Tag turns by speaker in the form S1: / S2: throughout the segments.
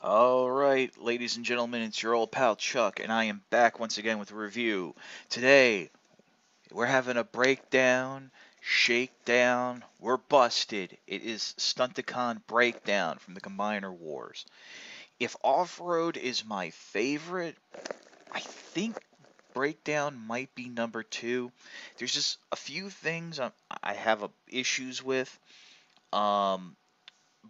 S1: All right, ladies and gentlemen, it's your old pal Chuck, and I am back once again with a review. Today, we're having a breakdown, shakedown, we're busted. It is Stunticon Breakdown from the Combiner Wars. If Off-Road is my favorite, I think Breakdown might be number two. There's just a few things I have issues with, um,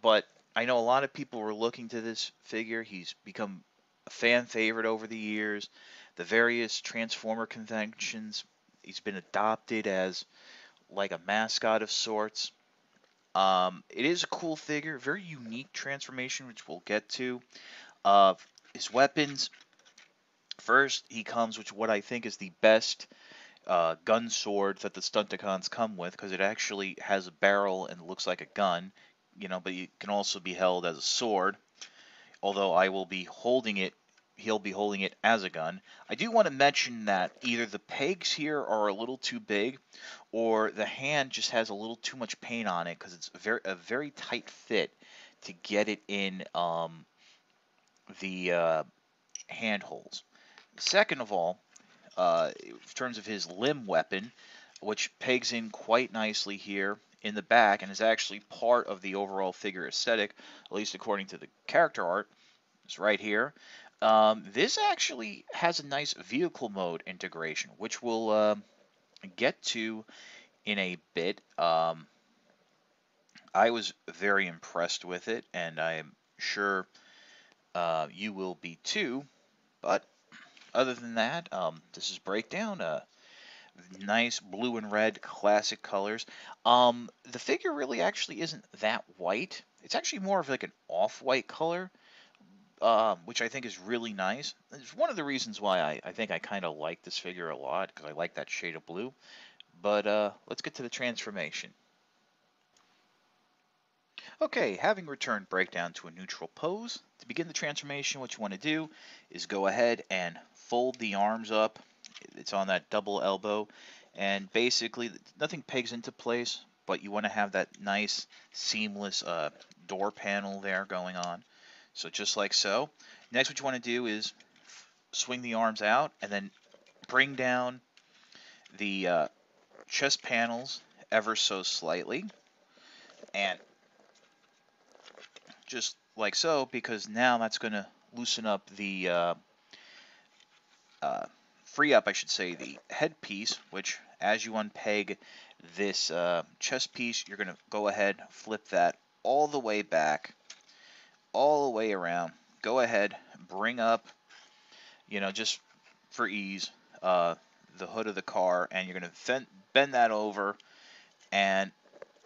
S1: but I know a lot of people were looking to this figure. He's become a fan favorite over the years. The various Transformer conventions, he's been adopted as like a mascot of sorts. It is a cool figure, very unique transformation, which we'll get to. Uh, his weapons, first, he comes with what I think is the best gun sword that the Stunticons come with, because it actually has a barrel and looks like a gun, but it can also be held as a sword. Although I will be holding it, he'll be holding it as a gun. I do want to mention that either the pegs here are a little too big, or the hand just has a little too much paint on it because it's a very tight fit to get it in the hand holes. Second of all, in terms of his limb weapon, which pegs in quite nicely here in the back and is actually part of the overall figure aesthetic, at least according to the character art. It's right here. This actually has a nice vehicle mode integration, which we'll get to in a bit. I was very impressed with it, and I am sure you will be too. But other than that, this is Breakdown. Nice blue and red classic colors. The figure really actually isn't that white. It's actually more of like an off-white color, which I think is really nice. It's one of the reasons why I think I kind of like this figure a lot, because I like that shade of blue. But let's get to the transformation. Okay, having returned Breakdown to a neutral pose, to begin the transformation, what you want to do is go ahead and fold the arms up. It's on that double elbow, and basically nothing pegs into place, but you want to have that nice seamless door panel there going on. So just like so. Next, what you want to do is swing the arms out and then bring down the chest panels ever so slightly, and just like so, because now that's going to loosen up the free up, I should say, the headpiece, which as you unpeg this chest piece, you're going to go ahead, flip that all the way back, all the way around. Go ahead, bring up, just for ease, the hood of the car, and you're going to bend that over, and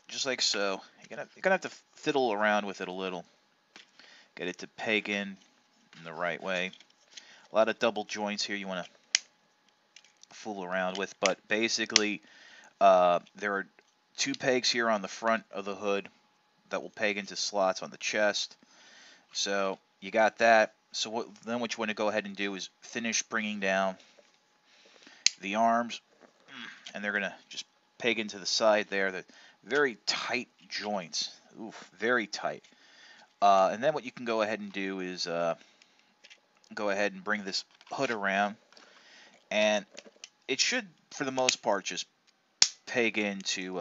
S1: just like so, you're gonna have to fiddle around with it a little, get it to peg in the right way. A lot of double joints here you want to fool around with, but basically there are two pegs here on the front of the hood that will peg into slots on the chest. So you got that. So then what you want to go ahead and do is finish bringing down the arms, and they're gonna just peg into the side there. The very tight joints. Oof, very tight. And then what you can go ahead and do is go ahead and bring this hood around, and it should, for the most part, just peg into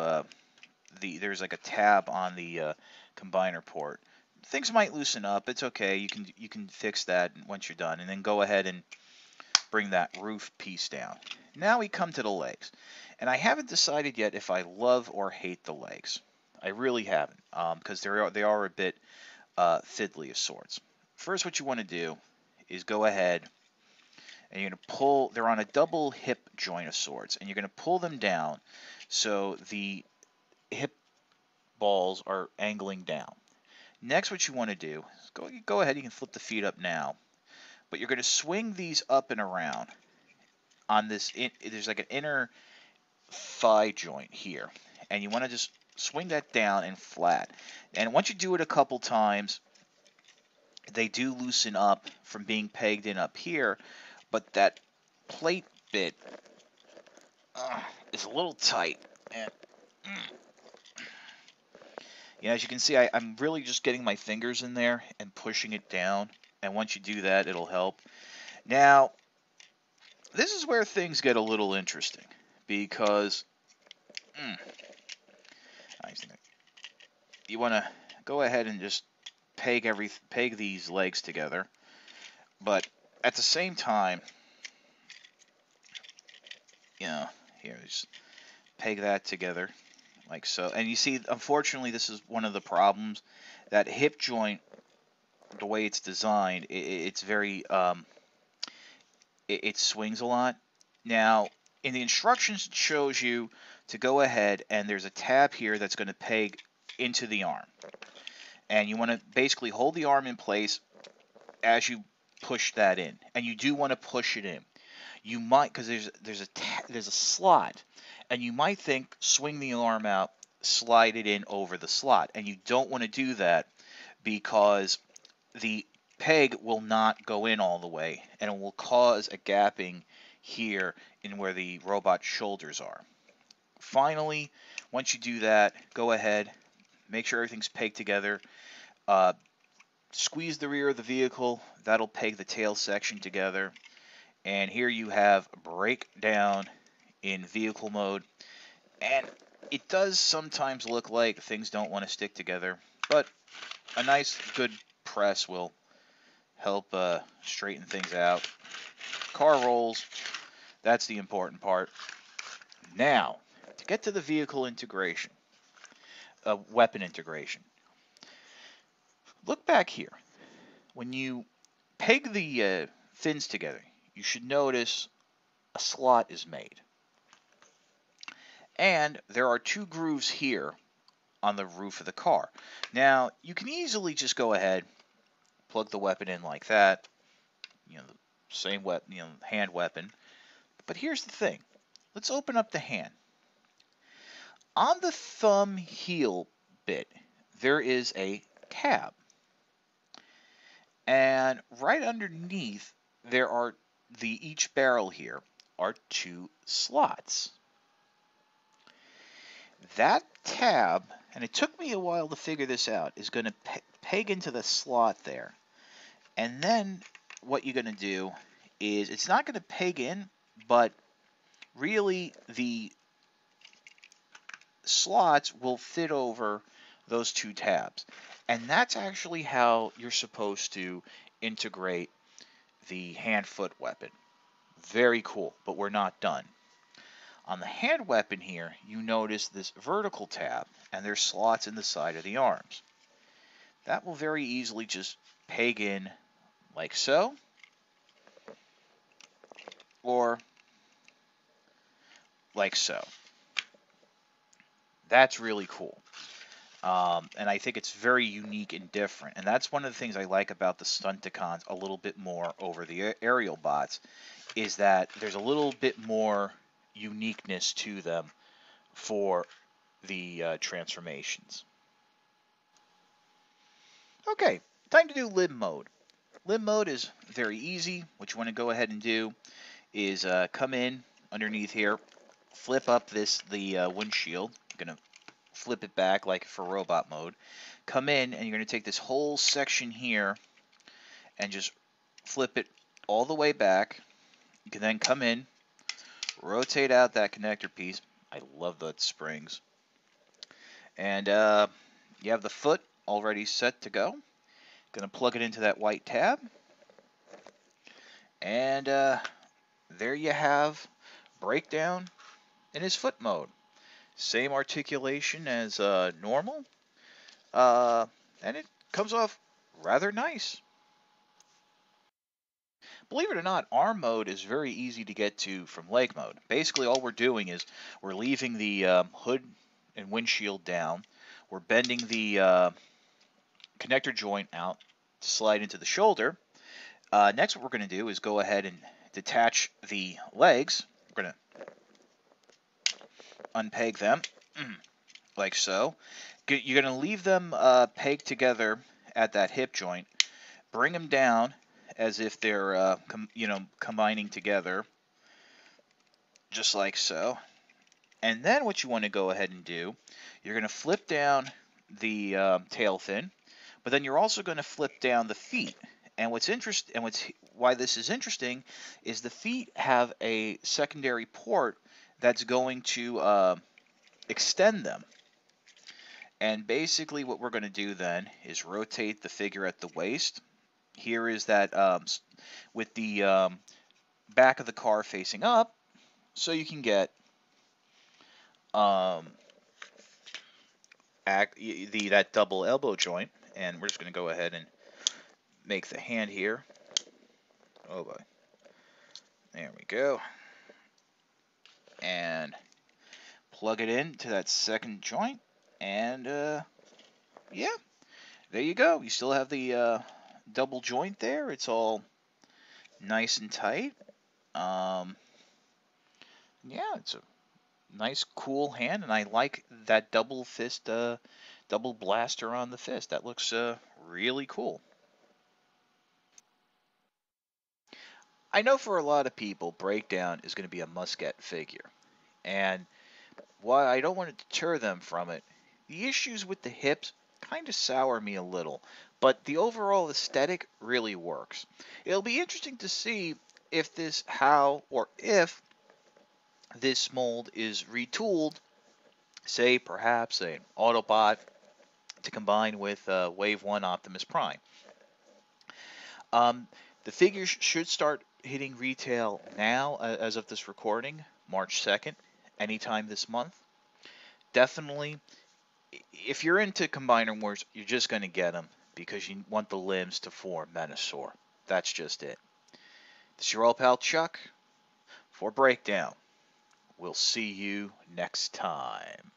S1: there's like a tab on the combiner port. Things might loosen up. It's okay. You can fix that once you're done, and then go ahead and bring that roof piece down. Now we come to the legs, and I haven't decided yet if I love or hate the legs. I really haven't, because they are a bit fiddly of sorts. First, what you want to do is go ahead and you're going to pull. They're on a double hip joint of sorts, and you're going to pull them down so the hip balls are angling down. Next, what you want to do is go ahead. You can flip the feet up now, but you're going to swing these up and around on this. There's like an inner thigh joint here, and you want to just swing that down and flat. And once you do it a couple times, they do loosen up from being pegged in up here, but that plate bit is a little tight. And As you can see, I'm really just getting my fingers in there and pushing it down. And once you do that, it'll help. Now, this is where things get a little interesting because you want to go ahead and just peg these legs together, but at the same time, here, just peg that together like so. And you see, unfortunately, this is one of the problems. That hip joint, the way it's designed, it's very it swings a lot. Now, in the instructions, it shows you to go ahead and there's a tab here that's going to peg into the arm. And you want to basically hold the arm in place as you push that in. And you do want to push it in. You might, because there's a slot, and you might think swing the arm out, slide it in over the slot. And you don't want to do that because the peg will not go in all the way, and it will cause a gapping here in where the robot shoulders are. Finally, once you do that, go ahead, make sure everything's pegged together. Squeeze the rear of the vehicle. That'll peg the tail section together. And here you have brake down in vehicle mode. And it does sometimes look like things don't want to stick together, but a nice, good press will help straighten things out. Car rolls. That's the important part. Now, to get to the vehicle integration, weapon integration. Look back here. When you peg the fins together, you should notice a slot is made. And there are 2 grooves here on the roof of the car. Now, you can easily just go ahead, plug the weapon in like that. The same weapon, hand weapon. But here's the thing. Let's open up the hand. On the thumb heel bit, there is a tab. And right underneath, there are each barrel here are 2 slots. That tab, and it took me a while to figure this out, is going to peg into the slot there. And then what you're going to do is, it's not going to peg in, but really the slots will fit over those 2 tabs. And that's actually how you're supposed to integrate the hand-foot weapon. Very cool, but we're not done. On the hand weapon here, you notice this vertical tab, and there's slots in the side of the arms. That will very easily just peg in like so, or like so. That's really cool. And I think it's very unique and different. And that's one of the things I like about the Stunticons a little bit more over the aerial bots, is that there's a little bit more uniqueness to them for the transformations. Okay, time to do limb mode. Limb mode is very easy. What you want to go ahead and do is come in underneath here, flip up the windshield. You're going to flip it back like for robot mode. Come in, and you're going to take this whole section here and just flip it all the way back. You can then come in, rotate out that connector piece. I love the springs. And you have the foot already set to go. Going to plug it into that white tab. And there you have breakdown in his foot mode. Same articulation as normal. And it comes off rather nice. Believe it or not, arm mode is very easy to get to from leg mode. Basically, all we're doing is we're leaving the hood and windshield down. We're bending the connector joint out to slide into the shoulder. Next, what we're going to do is go ahead and detach the legs. We're going to unpeg them like so. You're going to leave them pegged together at that hip joint. Bring them down as if they're combining together, just like so. And then what you want to go ahead and do, you're going to flip down the tail fin, but then you're also going to flip down the feet. And why this is interesting is the feet have a secondary port that's going to extend them. And basically what we're going to do then is rotate the figure at the waist. Here is that with the back of the car facing up, so you can get that double elbow joint. And we're just going to go ahead and make the hand here. Oh boy. There we go. And plug it in to that second joint. And yeah, there you go. You still have the double joint there. It's all nice and tight. Yeah, it's a nice, cool hand, and I like that double fist, double blaster on the fist. That looks really cool. I know for a lot of people, Breakdown is going to be a must-get figure, and while I don't want to deter them from it, the issues with the hips kind of sour me a little, but the overall aesthetic really works. It'll be interesting to see if this this mold is retooled, say perhaps an Autobot to combine with Wave 1 Optimus Prime. The figures should start hitting retail now, as of this recording, March 2nd, anytime this month. Definitely, if you're into Combiner Wars, you're just going to get them because you want the limbs to form Menasor. That's just it. This is your old pal Chuck for Breakdown. We'll see you next time.